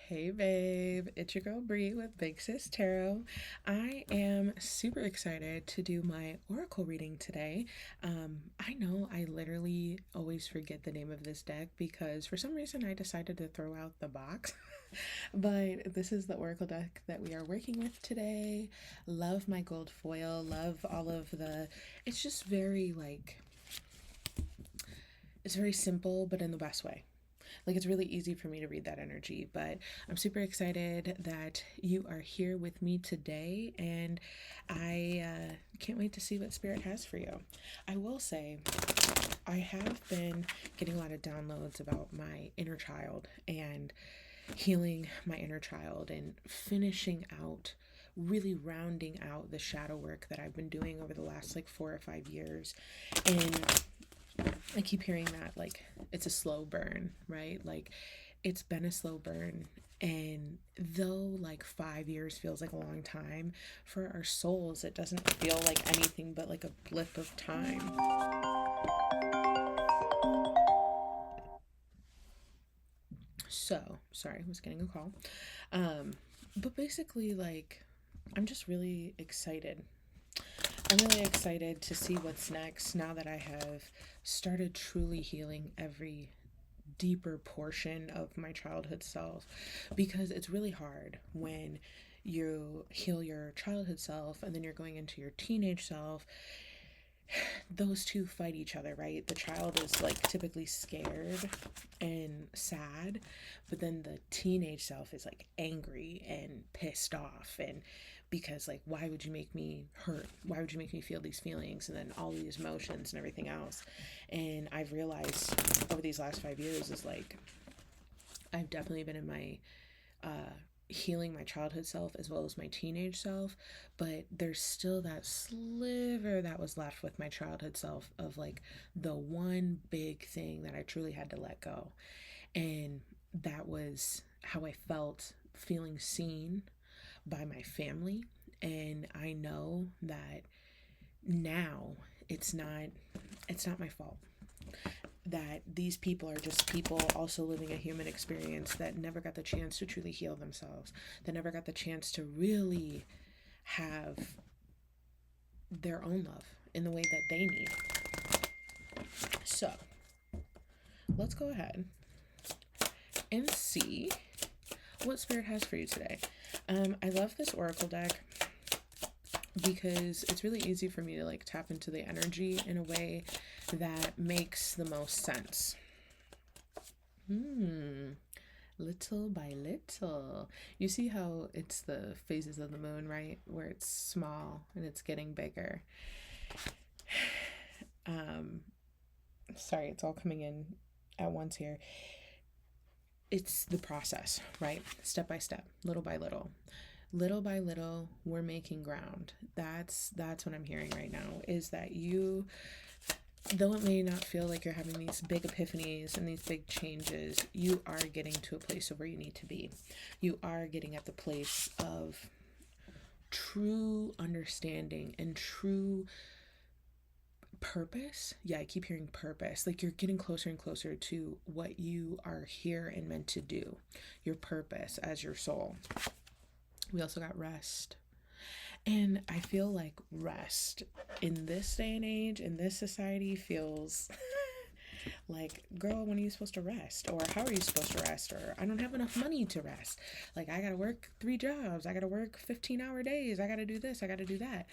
Hey babe, it's your girl Bree with Big Sis Tarot. I am super excited to do my oracle reading today. I know I literally always forget the name of this deck because for some reason I decided to throw out the box. But this is the oracle deck that we are working with today. Love my gold foil, love all of the. It's just very it's very simple, but in the best way. Like it's really easy for me to read that energy, but I'm super excited that you are here with me today, and I can't wait to see what Spirit has for you. I will say, I have been getting a lot of downloads about my inner child and healing my inner child and finishing out really rounding out the shadow work that I've been doing over the last like 4 or 5 years. And I keep hearing that like it's a slow burn, right? Like it's been a slow burn. And though like 5 years feels like a long time, for our souls, it doesn't feel like anything but like a blip of time. So, sorry, I was getting a call. Um, but basically, like, I'm just really excited. I'm really excited to see what's next now that I have started truly healing every deeper portion of my childhood self, because it's really hard when you heal your childhood self and then you're going into your teenage self. Those two fight each other, right? The child is like typically scared and sad, but then the teenage self is like angry and pissed off, and because like why would you make me hurt, why would you make me feel these feelings, and then all these emotions and everything else. And I've realized over these last 5 years is like I've definitely been in my healing my childhood self as well as my teenage self, but there's still that sliver that was left with my childhood self of like the one big thing that I truly had to let go. And that was how I felt feeling seen by my family. And I know that now it's not it's not my fault, that these people are just people also living a human experience that never got the chance to truly heal themselves, that never got the chance to really have their own love in the way that they need. So let's go ahead and see what Spirit has for you today. I love this Oracle deck because it's really easy for me to like tap into the energy in a way that makes the most sense. Little by little. You see how it's the phases of the moon, right? Where it's small and it's getting bigger. Um, Sorry, it's all coming in at once here. It's the process, right? Step by step, little by little. Little by little, we're making ground. That's what I'm hearing right now, is that you, though it may not feel like you're having these big epiphanies and these big changes, you are getting to a place of where you need to be. You are getting at the place of true understanding and true purpose. Yeah, I keep hearing purpose. Like you're getting closer and closer to what you are here and meant to do, your purpose as your soul. We also got rest. And I feel like rest in this day and age, in this society, feels like, girl, when are you supposed to rest? Or how are you supposed to rest? Or I don't have enough money to rest. Like, I gotta work 3 jobs. I gotta work 15-hour days. I gotta do this. I gotta do that.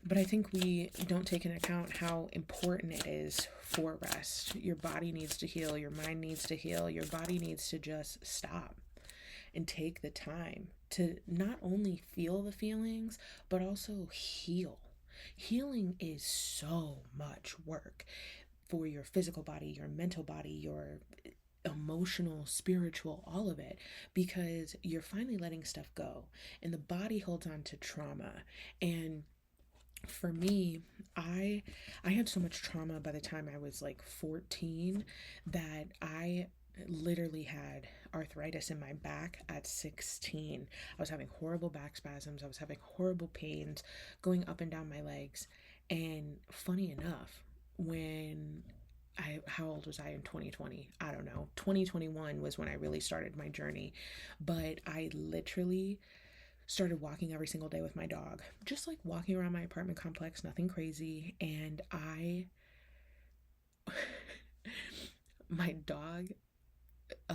But I think we don't take into account how important it is for rest. Your body needs to heal. Your mind needs to heal. Your body needs to just stop and take the time to not only feel the feelings, but also heal. Healing is so much work for your physical body, your mental body, your emotional, spiritual, all of it, because you're finally letting stuff go and the body holds on to trauma. And for me, I had so much trauma by the time I was like 14 that I literally had arthritis in my back at 16. I was having horrible back spasms. I was having horrible pains going up and down my legs. And funny enough, when how old was I in 2020? I don't know. 2021 was when I really started my journey. But I literally started walking every single day with my dog, just like walking around my apartment complex, nothing crazy. And my dog, uh,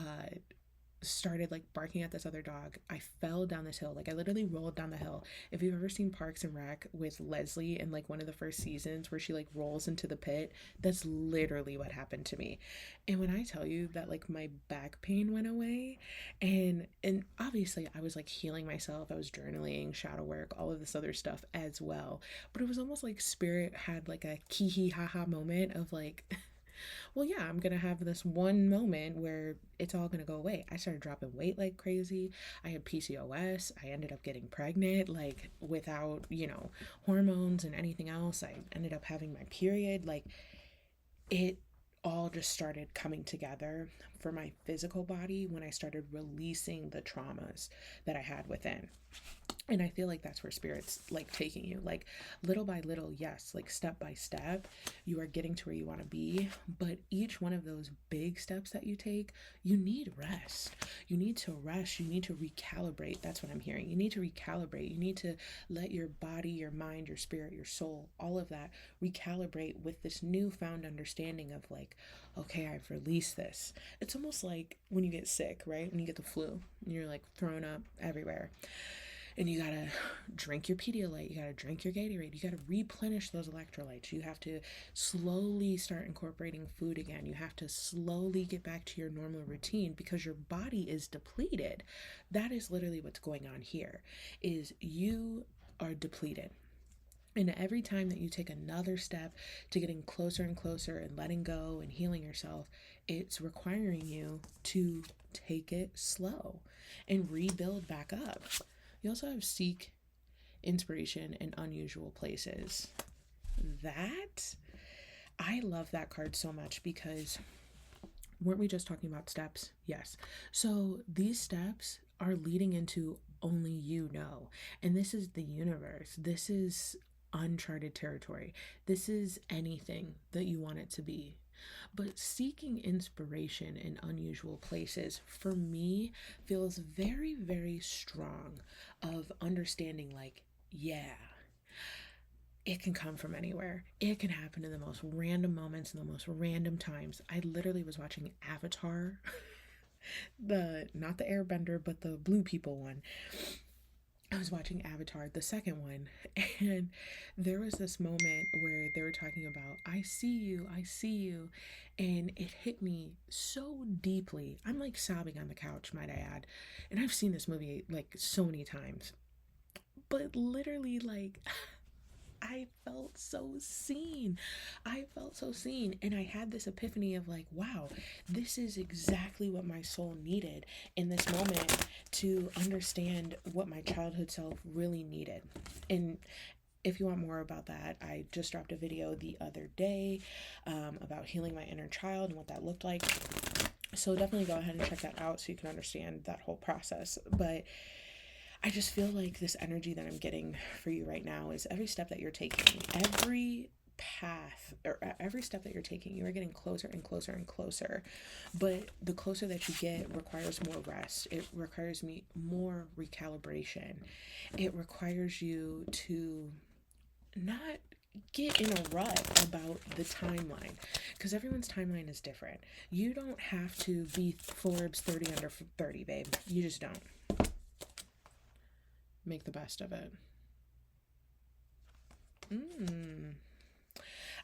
started like barking at this other dog. I fell down this hill. Like I literally rolled down the hill. If you've ever seen Parks and Rec with Leslie in like one of the first seasons where she like rolls into the pit, that's literally what happened to me. And when I tell you that like my back pain went away, and obviously I was like healing myself. I was journaling, shadow work, all of this other stuff as well. But it was almost like spirit had like a kiki haha moment of like well, yeah, I'm gonna have this one moment where it's all gonna go away. I started dropping weight like crazy. I had PCOS. I ended up getting pregnant, like without, hormones and anything else. I ended up having my period. Like it all just started coming together for my physical body when I started releasing the traumas that I had within. And I feel like that's where spirit's like taking you, like little by little, yes, like step by step, you are getting to where you want to be. But each one of those big steps that you take, you need rest. You need to rest. You need to recalibrate. That's what I'm hearing. You need to recalibrate. You need to let your body, your mind, your spirit, your soul, all of that recalibrate with this newfound understanding of like, okay, I've released this. It's almost like when you get sick, right? When you get the flu and you're like thrown up everywhere, and you gotta drink your Pedialyte, you gotta drink your Gatorade, you gotta replenish those electrolytes. You have to slowly start incorporating food again. You have to slowly get back to your normal routine because your body is depleted. That is literally what's going on here, is you are depleted. And every time that you take another step to getting closer and closer and letting go and healing yourself, it's requiring you to take it slow and rebuild back up. You also have seek inspiration in unusual places. That, I love that card so much because weren't we just talking about steps? Yes. So these steps are leading into only you know. And this is the universe. This is uncharted territory. This is anything that you want it to be. But seeking inspiration in unusual places, for me, feels very, very strong of understanding like, yeah, it can come from anywhere. It can happen in the most random moments, in the most random times. I literally was watching Avatar, the not the Airbender, but the blue people one. I was watching Avatar, the second one, and there was this moment where they were talking about, I see you, and it hit me so deeply. I'm like sobbing on the couch, might I add. And I've seen this movie like so many times, but literally, like, I felt so seen. I felt so seen. And I had this epiphany of like, wow, this is exactly what my soul needed in this moment to understand what my childhood self really needed. And if you want more about that, I just dropped a video the other day about healing my inner child and what that looked like. So definitely go ahead and check that out so you can understand that whole process. But I just feel like this energy that I'm getting for you right now is every step that you're taking, every path or every step that you're taking, you are getting closer and closer and closer. But the closer that you get requires more rest. It requires me more recalibration. It requires you to not get in a rut about the timeline because everyone's timeline is different. You don't have to be Forbes 30 under 30, babe. You just don't. Make the best of it.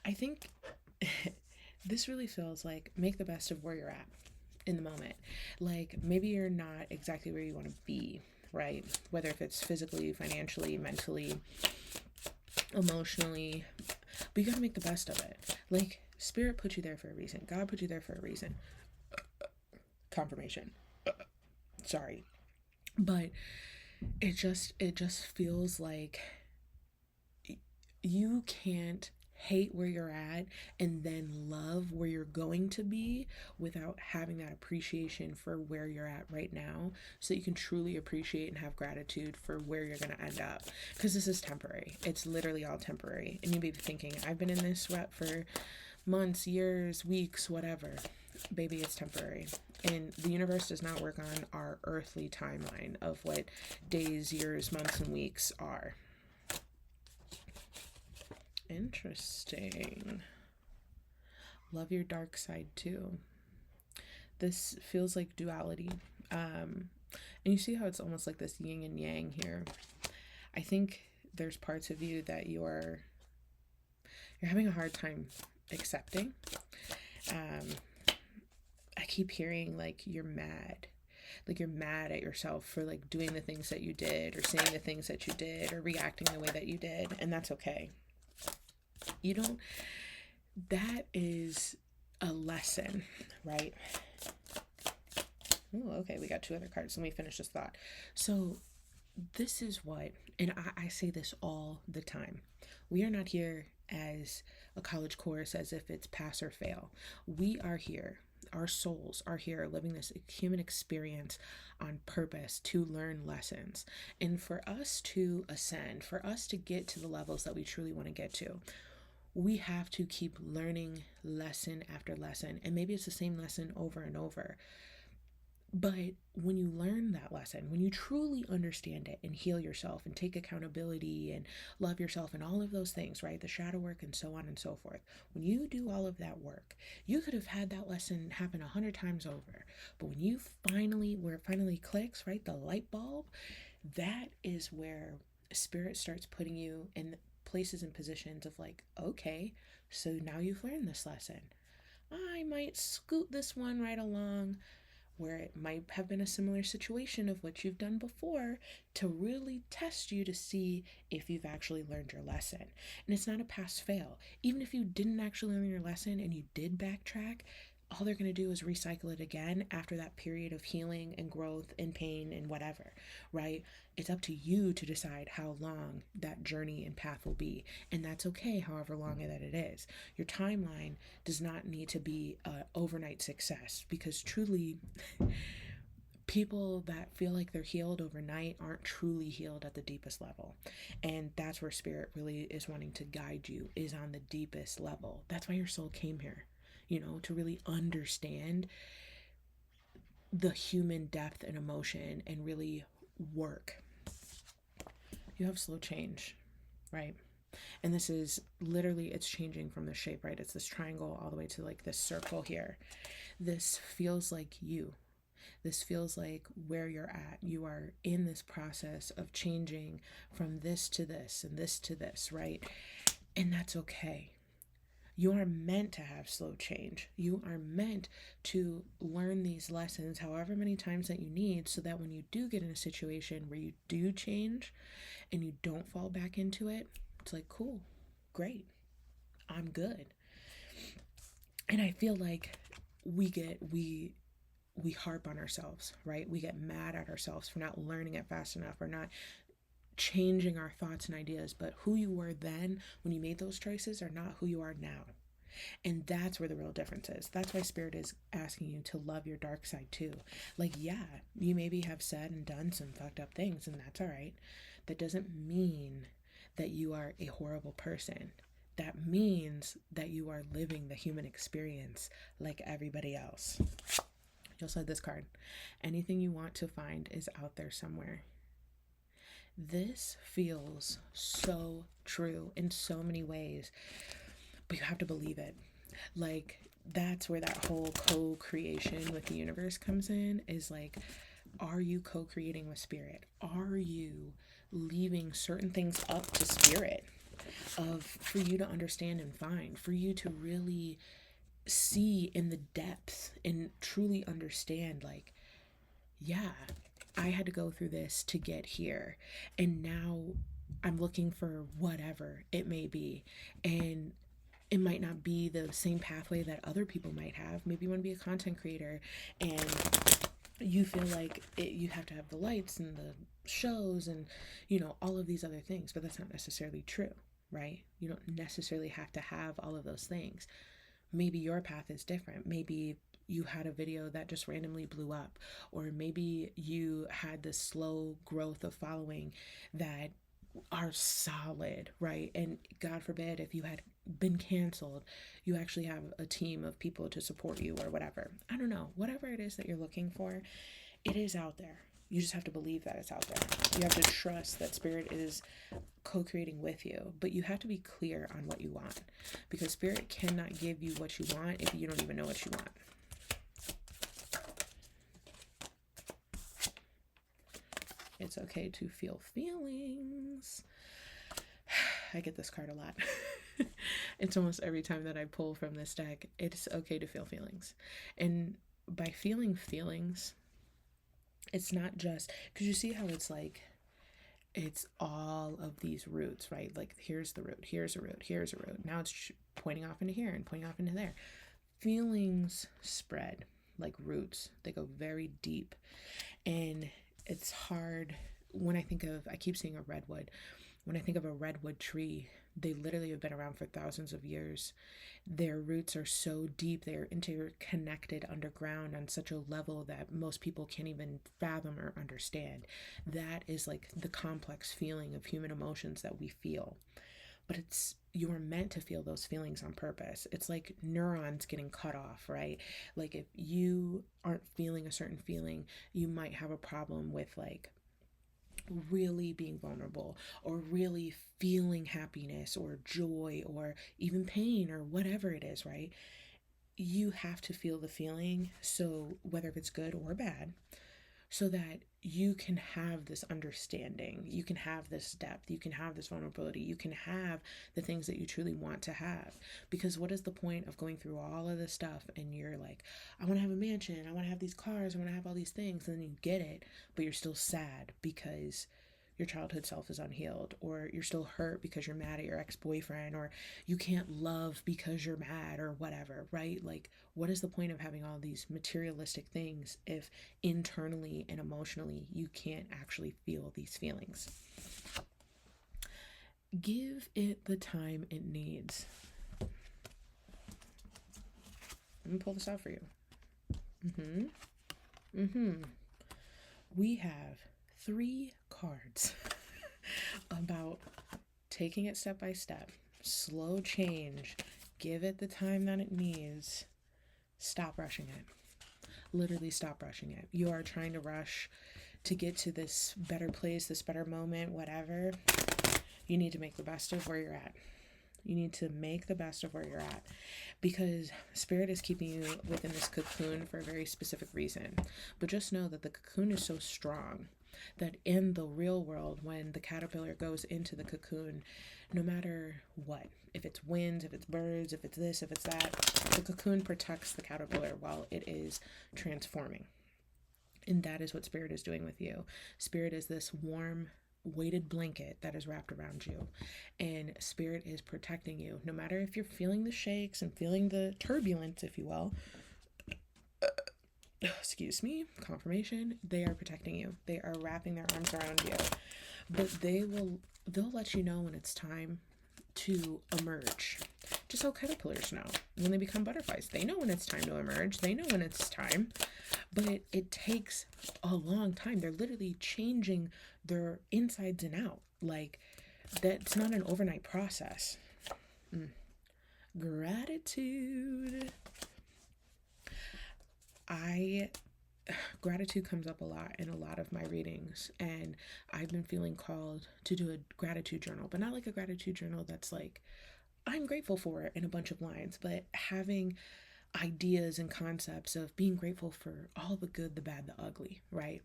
I think this really feels like make the best of where you're at in the moment. Like maybe you're not exactly where you want to be, right? Whether if it's physically, financially, mentally, emotionally, but you got to make the best of it. Like spirit put you there for a reason. God put you there for a reason. Confirmation. Sorry. But it just feels like you can't hate where you're at and then love where you're going to be without having that appreciation for where you're at right now, so you can truly appreciate and have gratitude for where you're going to end up, because this is temporary. It's literally all temporary. And you may be thinking, I've been in this rut for months, years, weeks, whatever. Baby, it's temporary. And the universe does not work on our earthly timeline of what days, years, months, and weeks are. Interesting. Love your dark side too. This feels like duality. And you see how it's almost like this yin and yang here. I think there's parts of you that you're having a hard time accepting. Um, I keep hearing like you're mad. Like you're mad at yourself for like doing the things that you did or saying the things that you did or reacting the way that you did, and that's okay. You don't that is a lesson, right? Oh, okay, we got two other cards. Let me finish this thought. So this is what, and I say this all the time. We are not here as a college course as if it's pass or fail. We are here. Our souls are here living this human experience on purpose to learn lessons. And for us to ascend, for us to get to the levels that we truly want to get to, we have to keep learning lesson after lesson. And maybe it's the same lesson over and over. But when you learn that lesson, when you truly understand it and heal yourself and take accountability and love yourself and all of those things, right? The shadow work and so on and so forth. When you do all of that work, you could have had that lesson happen 100 times over. But when you where it finally clicks, right? The light bulb, that is where spirit starts putting you in places and positions of like, okay, so now you've learned this lesson. I might scoot this one right along where it might have been a similar situation of what you've done before to really test you to see if you've actually learned your lesson. And it's not a pass fail. Even if you didn't actually learn your lesson and you did backtrack, all they're going to do is recycle it again after that period of healing and growth and pain and whatever, right? It's up to you to decide how long that journey and path will be. And that's okay, however long that it is. Your timeline does not need to be an overnight success, because truly, people that feel like they're healed overnight aren't truly healed at the deepest level. And that's where spirit really is wanting to guide you, is on the deepest level. That's why your soul came here, to really understand the human depth and emotion and really work. You have slow change, right? And this is literally, it's changing from the shape, right? It's this triangle all the way to like this circle here. This feels like you. This feels like where you're at. You are in this process of changing from this to this and this to this, right? And that's okay. You are meant to have slow change. You are meant to learn these lessons however many times that you need, so that when you do get in a situation where you do change and you don't fall back into it, it's like, cool, great, I'm good. And I feel like we harp on ourselves, right? We get mad at ourselves for not learning it fast enough or not changing our thoughts and ideas. But who you were then when you made those choices are not who you are now. And that's where the real difference is. That's why spirit is asking you to love your dark side too. Like, yeah, you maybe have said and done some fucked up things, and that's all right. That doesn't mean that you are a horrible person. That means that you are living the human experience like everybody else. You also had this card. Anything you want to find is out there somewhere. This feels so true in so many ways, but you have to believe it. Like, that's where that whole co-creation with the universe comes in, is like, are you co-creating with spirit? Are you leaving certain things up to spirit for you to understand and find, for you to really see in the depth and truly understand, like, yeah, I had to go through this to get here, and now I'm looking for whatever it may be. And it might not be the same pathway that other people might have. Maybe you want to be a content creator and you feel like you have to have the lights and the shows and, all of these other things, but that's not necessarily true, right? You don't necessarily have to have all of those things. Maybe your path is different. Maybe you had a video that just randomly blew up, or maybe you had this slow growth of following that are solid, right? And God forbid if you had been canceled, you actually have a team of people to support you or whatever. I don't know. Whatever it is that you're looking for, it is out there. You just have to believe that it's out there. You have to trust that Spirit is co creating with you, but you have to be clear on what you want because Spirit cannot give you what you want if you don't even know what you want. It's okay to feel feelings. I get this card a lot. It's almost every time that I pull from this deck. It's okay to feel feelings. And by feeling feelings, it's not just because you see how it's like it's all of these roots, right? Like here's the root, here's a root, here's a root. Now it's pointing off into here and pointing off into there. Feelings spread like roots. They go very deep. And it's hard when I keep seeing a redwood. When I think of a redwood tree, they literally have been around for thousands of years. Their roots are so deep, they're interconnected underground on such a level that most people can't even fathom or understand. That is like the complex feeling of human emotions that we feel. But you're meant to feel those feelings on purpose. It's like neurons getting cut off, right? Like if you aren't feeling a certain feeling, you might have a problem with like really being vulnerable or really feeling happiness or joy or even pain or whatever it is, right? You have to feel the feeling, so whether if it's good or bad, so that you can have this understanding, you can have this depth, you can have this vulnerability, you can have the things that you truly want to have. Because what is the point of going through all of this stuff and you're like, I want to have a mansion, I want to have these cars, I want to have all these things, and then you get it, but you're still sad because your childhood self is unhealed, or you're still hurt because you're mad at your ex-boyfriend, or you can't love because you're mad or whatever, right? Like what is the point of having all these materialistic things if internally and emotionally you can't actually feel these feelings? Give it the time it needs. Let me pull this out for you. We have 3 cards about taking it step by step, slow change, give it the time that it needs, stop rushing it. Literally stop rushing it. You are trying to rush to get to this better place, this better moment, whatever. You need to make the best of where you're at. You need to make the best of where you're at because Spirit is keeping you within this cocoon for a very specific reason. But just know that the cocoon is so strong that in the real world, when the caterpillar goes into the cocoon, no matter what, if it's winds, if it's birds, if it's this, if it's that, the cocoon protects the caterpillar while it is transforming. And that is what Spirit is doing with you. Spirit is this warm, weighted blanket that is wrapped around you, and Spirit is protecting you. No matter if you're feeling the shakes and feeling the turbulence, if you will, excuse me, confirmation, they are protecting you. They are wrapping their arms around you. But they'll let you know when it's time to emerge. Just how caterpillars know when they become butterflies. They know when it's time to emerge. They know when it's time. But it takes a long time. They're literally changing their insides and out. Like, that's not an overnight process. Gratitude. Gratitude comes up a lot in a lot of my readings, and I've been feeling called to do a gratitude journal, but not like a gratitude journal that's like I'm grateful for it in a bunch of lines, but having ideas and concepts of being grateful for all the good, the bad, the ugly, right?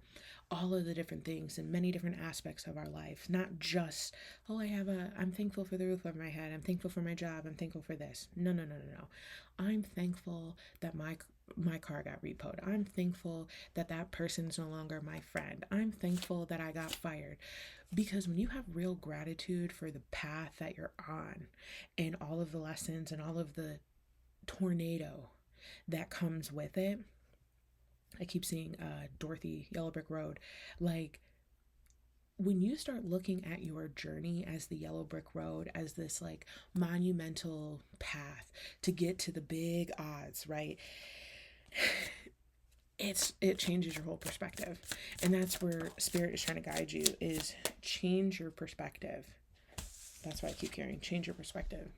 All of the different things and many different aspects of our life, not just, oh, I'm thankful for the roof over my head, I'm thankful for my job, I'm thankful for this. No, no, no, no, no. I'm thankful that my car got repoed. I'm thankful that that person's no longer my friend. I'm thankful that I got fired. Because when you have real gratitude for the path that you're on and all of the lessons and all of the tornado that comes with it, I keep seeing Dorothy, Yellow Brick Road. Like, when you start looking at your journey as the Yellow Brick Road, as this like monumental path to get to the big odds, right? it changes your whole perspective. And that's where spirit is trying to guide you, is change your perspective. That's why I keep hearing change your perspective.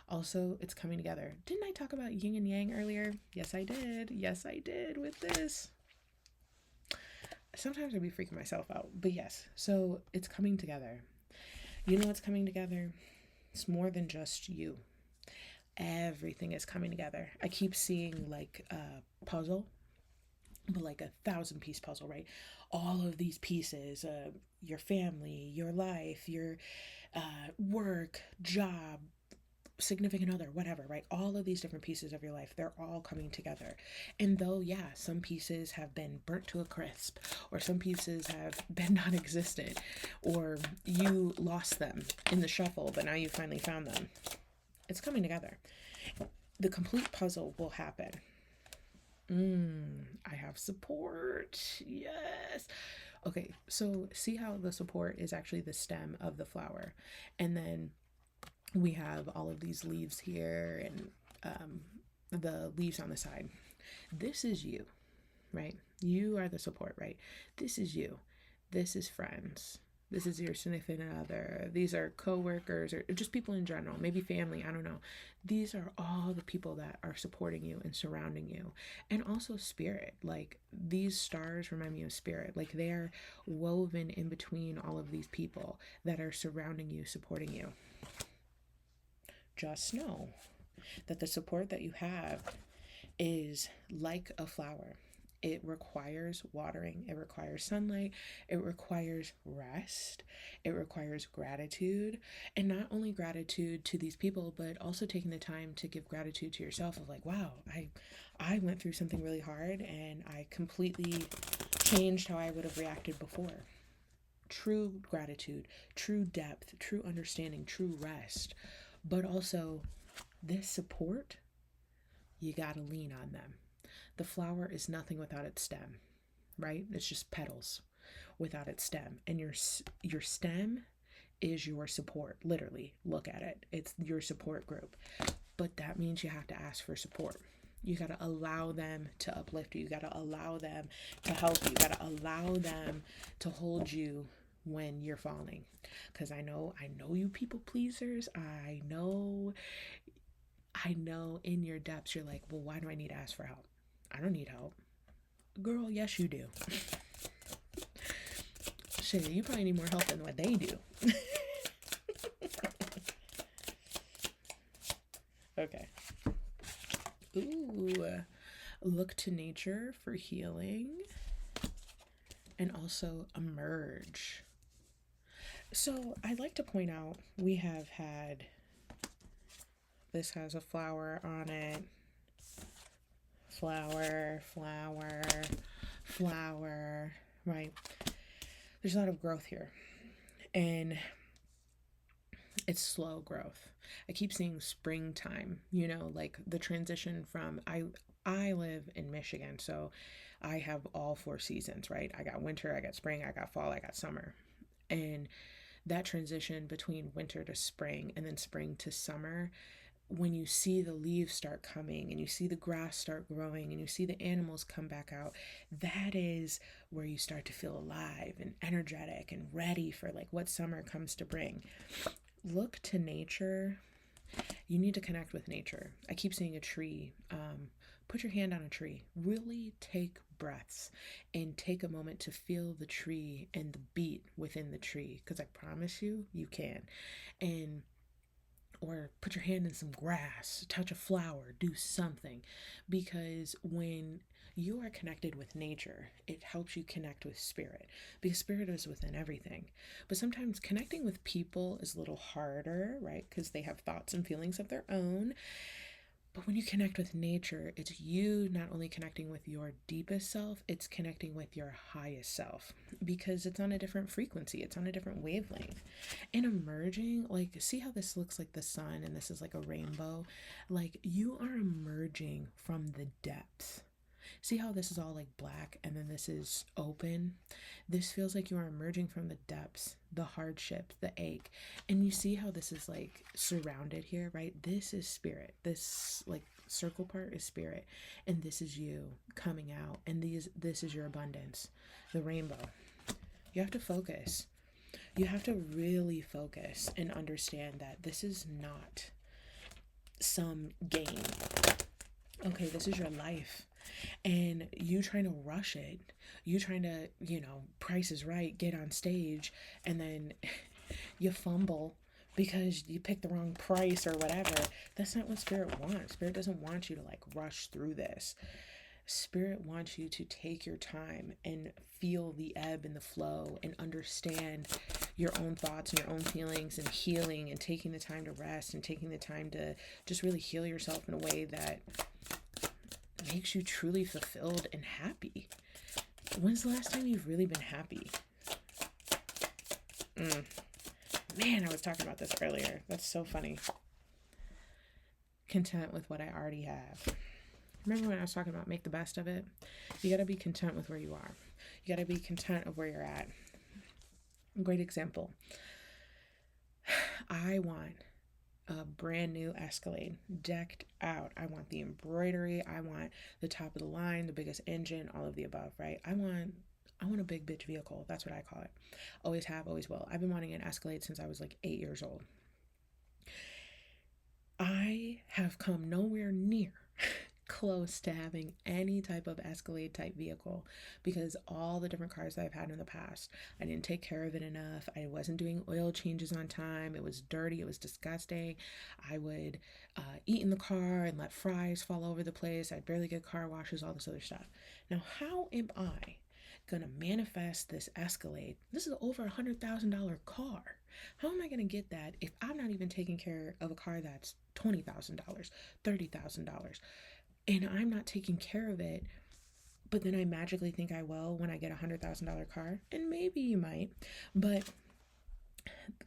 Also, it's coming together. Didn't I talk about yin and yang earlier? Yes, I did. Yes, I did with this. Sometimes I'd be freaking myself out. But yes, so it's coming together. You know what's coming together? It's more than just you. Everything is coming together. I keep seeing like a puzzle, but like 1,000 piece puzzle, right? All of these pieces, your family, your life, your work, job, significant other, whatever, right? All of these different pieces of your life, they're all coming together. And though, yeah, some pieces have been burnt to a crisp, or some pieces have been non existent, or you lost them in the shuffle, but now you finally found them, it's coming together. The complete puzzle will happen. I have support. Yes. Okay, so see how the support is actually the stem of the flower. And then we have all of these leaves here and the leaves on the side. This is you, right? You are the support, right? This is you. This is friends. This is your significant other. These are coworkers or just people in general, maybe family, I don't know. These are all the people that are supporting you and surrounding you. And also spirit. Like these stars remind me of spirit. Like they are woven in between all of these people that are surrounding you, supporting you. Just know that the support that you have is like a flower. It requires watering, it requires sunlight, it requires rest, it requires gratitude. And not only gratitude to these people, but also taking the time to give gratitude to yourself of like, wow, I went through something really hard and I completely changed how I would have reacted before. True gratitude, true depth, true understanding, true rest. But also this support, you gotta lean on them. The flower is nothing without its stem, right? It's just petals without its stem. And your stem is your support. Literally, look at it. It's your support group. But that means you have to ask for support. You got to allow them to uplift you. You got to allow them to help you. You got to allow them to hold you when you're falling. Because I know you people pleasers. I know in your depths you're like, well, why do I need to ask for help? I don't need help. Girl, yes you do. Shit, you probably need more help than what they do. Okay. Ooh, look to nature for healing and also emerge. So I'd like to point out we have had, this has a flower on it. Flower, flower, flower, right? There's a lot of growth here. And it's slow growth. I keep seeing springtime, like the transition from I live in Michigan, so I have all four seasons, right? I got winter, I got spring, I got fall, I got summer. And that transition between winter to spring and then spring to summer, when you see the leaves start coming and you see the grass start growing and you see the animals come back out, that is where you start to feel alive and energetic and ready for like what summer comes to bring. Look to nature. You need to connect with nature. I keep seeing a tree. Put your hand on a tree. Really take breaths and take a moment to feel the tree and the beat within the tree, because I promise you, you can. And or put your hand in some grass, touch a flower, do something. Because when you are connected with nature, it helps you connect with spirit, because spirit is within everything. But sometimes connecting with people is a little harder, right? Because they have thoughts and feelings of their own. But when you connect with nature, it's you not only connecting with your deepest self, it's connecting with your highest self, because it's on a different frequency, it's on a different wavelength. And emerging, like, see how this looks like the sun and this is like a rainbow? Like, you are emerging from the depths. See how this is all like black and then this is open? This feels like you are emerging from the depths, the hardship, the ache. And you see how this is like surrounded here, right? This is spirit. This, like, circle part is spirit, and this is you coming out, and this is your abundance, the rainbow. You have to focus. You have to really focus and understand that this is not some game. Okay, this is your life. And you trying to rush it, you trying to, Price is Right, get on stage, and then you fumble because you picked the wrong price or whatever. That's not what Spirit wants. Spirit doesn't want you to like rush through this. Spirit wants you to take your time and feel the ebb and the flow and understand your own thoughts and your own feelings, and healing and taking the time to rest and taking the time to just really heal yourself in a way that makes you truly fulfilled and happy. When's the last time you've really been happy? Man, I was talking about this earlier. That's so funny. Content with what I already have. Remember when I was talking about make the best of it? You got to be content with where you are. You got to be content of where you're at. Great example. I want a brand new Escalade, decked out. I want the embroidery. I want the top of the line, the biggest engine, all of the above, right? I want a big bitch vehicle. That's what I call it. Always have, always will. I've been wanting an Escalade since I was like 8 years old. I have come nowhere near close to having any type of Escalade type vehicle because all the different cars that I've had in the past, I didn't take care of it enough. I wasn't doing oil changes on time. It was dirty. It was disgusting. I would eat in the car and let fries fall over the place. I'd barely get car washes, all this other stuff. Now, how am I gonna manifest this Escalade? This is over $100,000 car. How am I gonna get that if I'm not even taking care of a car that's $20,000, $30,000? And I'm not taking care of it, but then I magically think I will when I get $100,000 car. And maybe you might, but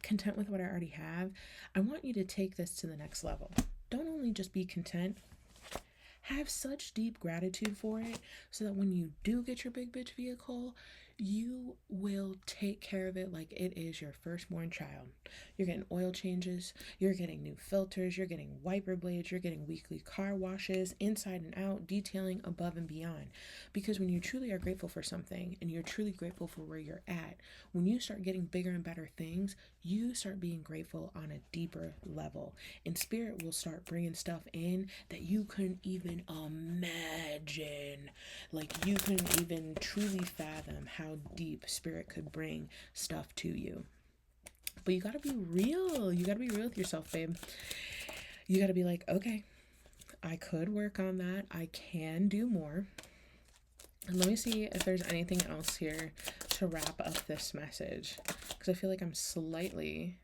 content with what I already have. I want you to take this to the next level. Don't only just be content, have such deep gratitude for it so that when you do get your big bitch vehicle, you will take care of it like it is your firstborn child. You're getting oil changes, you're getting new filters, you're getting wiper blades, you're getting weekly car washes, inside and out, detailing above and beyond. Because when you truly are grateful for something and you're truly grateful for where you're at, when you start getting bigger and better things, you start being grateful on a deeper level. And Spirit will start bringing stuff in that you couldn't even imagine. Like you couldn't even truly fathom how deep Spirit could bring stuff to you. But you gotta be real. You gotta be real with yourself, babe. You gotta be like, okay, I could work on that. I can do more. And let me see if there's anything else here to wrap up this message, because I feel like I'm slightly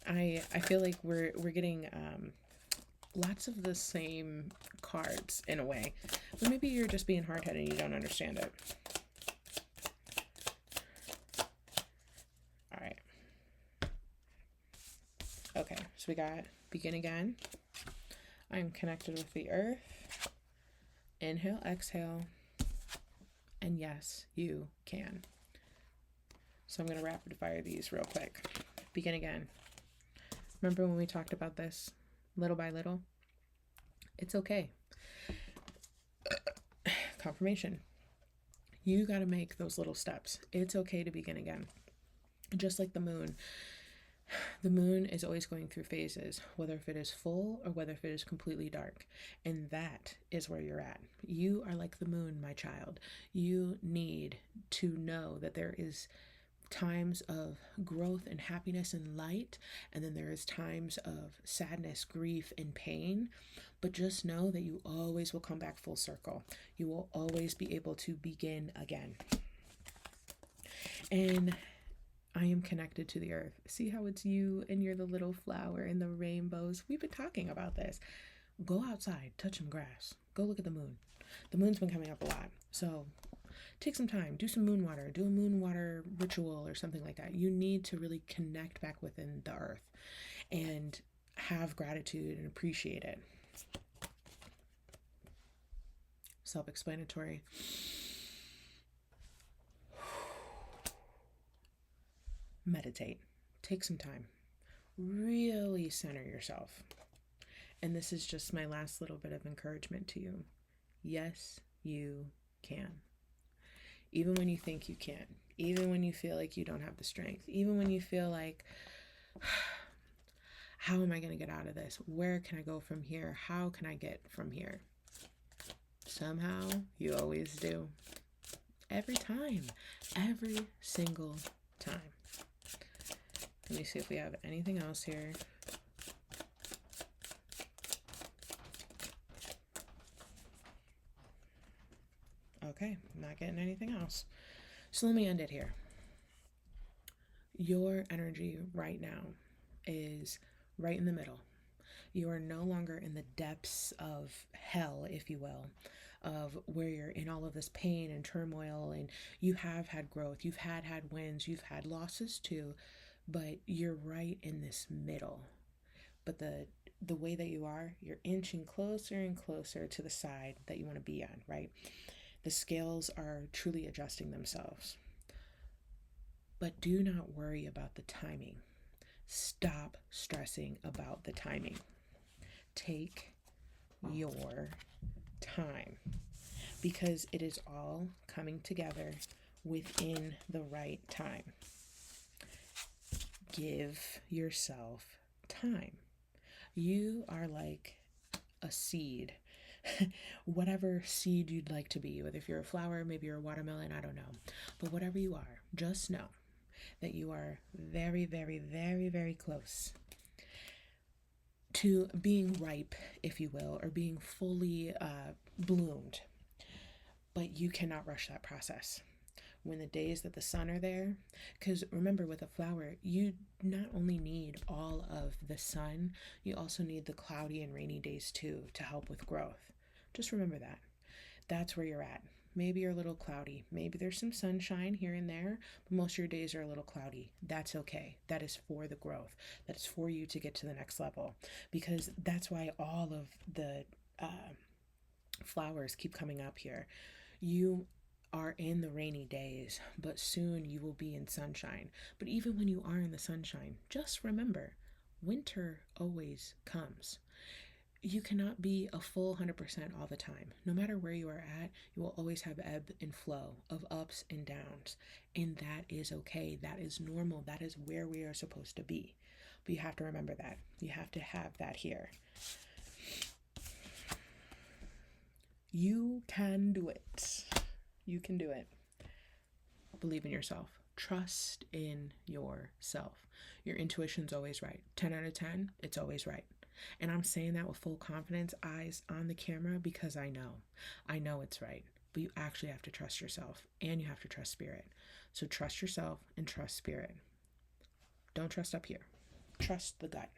I feel like we're getting lots of the same cards in a way, but maybe you're just being hard-headed and you don't understand it. All right. Okay, so we got begin again. I'm connected with the earth. Inhale, exhale, and yes, you can. So I'm going to rapid fire these real quick. Begin again. Remember when we talked about this little by little? It's okay. Confirmation. You got to make those little steps. It's okay to begin again. Just like the moon. The moon is always going through phases, whether if it is full or whether if it is completely dark. And that is where you're at. You are like the moon, my child. You need to know that there is times of growth and happiness and light, and then there is times of sadness, grief, and pain. But just know that you always will come back full circle. You will always be able to begin again. And I am connected to the earth. See how it's you and you're the little flower in the rainbows? We've been talking about this. Go outside, touch some grass. Go look at the moon. The moon's been coming up a lot. So take some time, do some moon water, do a moon water ritual or something like that. You need to really connect back within the earth and have gratitude and appreciate it. Self-explanatory. Meditate. Take some time. Really center yourself. And this is just my last little bit of encouragement to you. Yes, you can. Even when you think you can't, even when you feel like you don't have the strength, even when you feel like, how am I going to get out of this? Where can I go from here? How can I get from here? Somehow, you always do. Every time. Every single time. Let me see if we have anything else here. Okay, not getting anything else. So let me end it here. Your energy right now is right in the middle. You are no longer in the depths of hell, if you will, of where you're in all of this pain and turmoil, and you have had growth, you've had wins, you've had losses too, but you're right in this middle. But the way that you are, you're inching closer and closer to the side that you want to be on, right? The scales are truly adjusting themselves. But do not worry about the timing. Stop stressing about the timing. Take your time, because it is all coming together within the right time. Give yourself time. You are like a seed. Whatever seed you'd like to be, whether if you're a flower, maybe you're a watermelon, I don't know. But whatever you are, just know that you are very, very, very, very close to being ripe, if you will, or being fully bloomed. But you cannot rush that process. When the days that the sun are there, because remember, with a flower, you not only need all of the sun, you also need the cloudy and rainy days too to help with growth. Just remember that. That's where you're at. Maybe you're a little cloudy. Maybe there's some sunshine here and there, but most of your days are a little cloudy. That's okay. That is for the growth. That is for you to get to the next level, because that's why all of the flowers keep coming up here. You are in the rainy days, but soon you will be in sunshine. But even when you are in the sunshine, just remember, winter always comes. You cannot be a full 100% all the time. No matter where you are at, you will always have ebb and flow of ups and downs. And that is okay. That is normal. That is where we are supposed to be. But you have to remember that. You have to have that here. You can do it. You can do it. Believe in yourself. Trust in yourself. Your intuition's always right. 10 out of 10, it's always right. And I'm saying that with full confidence, eyes on the camera, because I know it's right. But you actually have to trust yourself, and you have to trust spirit. So trust yourself and trust spirit. Don't trust up here. Trust the gut.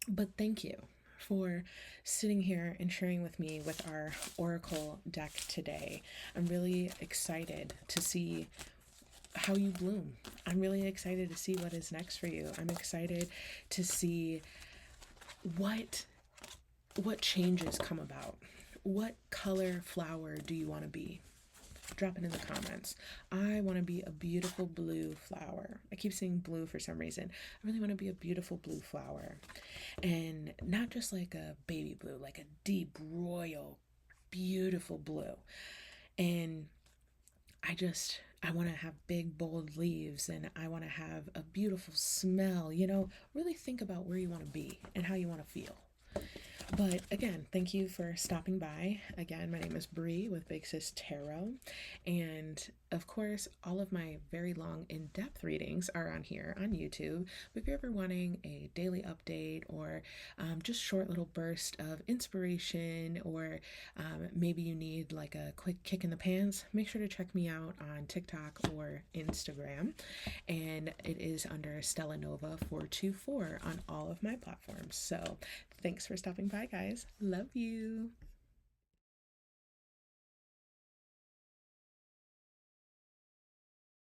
But thank you for sitting here and sharing with me with our oracle deck today. I'm really excited to see how you bloom. I'm really excited to see what is next for you. I'm excited to see what changes come about. What color flower do you want to be? Drop it in the comments. I want to be a beautiful blue flower. I keep saying blue for some reason. I really want to be a beautiful blue flower. And not just like a baby blue, like a deep, royal, beautiful blue. And I want to have big, bold leaves, and I want to have a beautiful smell. Really think about where you want to be and how you want to feel. But again, thank you for stopping by. Again, my name is Bree with Big Sis Tarot. And of course, all of my very long in-depth readings are on here on YouTube. But if you're ever wanting a daily update, or just short little burst of inspiration, or maybe you need like a quick kick in the pants, make sure to check me out on TikTok or Instagram. And it is under Stella Nova 424 on all of my platforms. So thanks for stopping by, guys. Love you.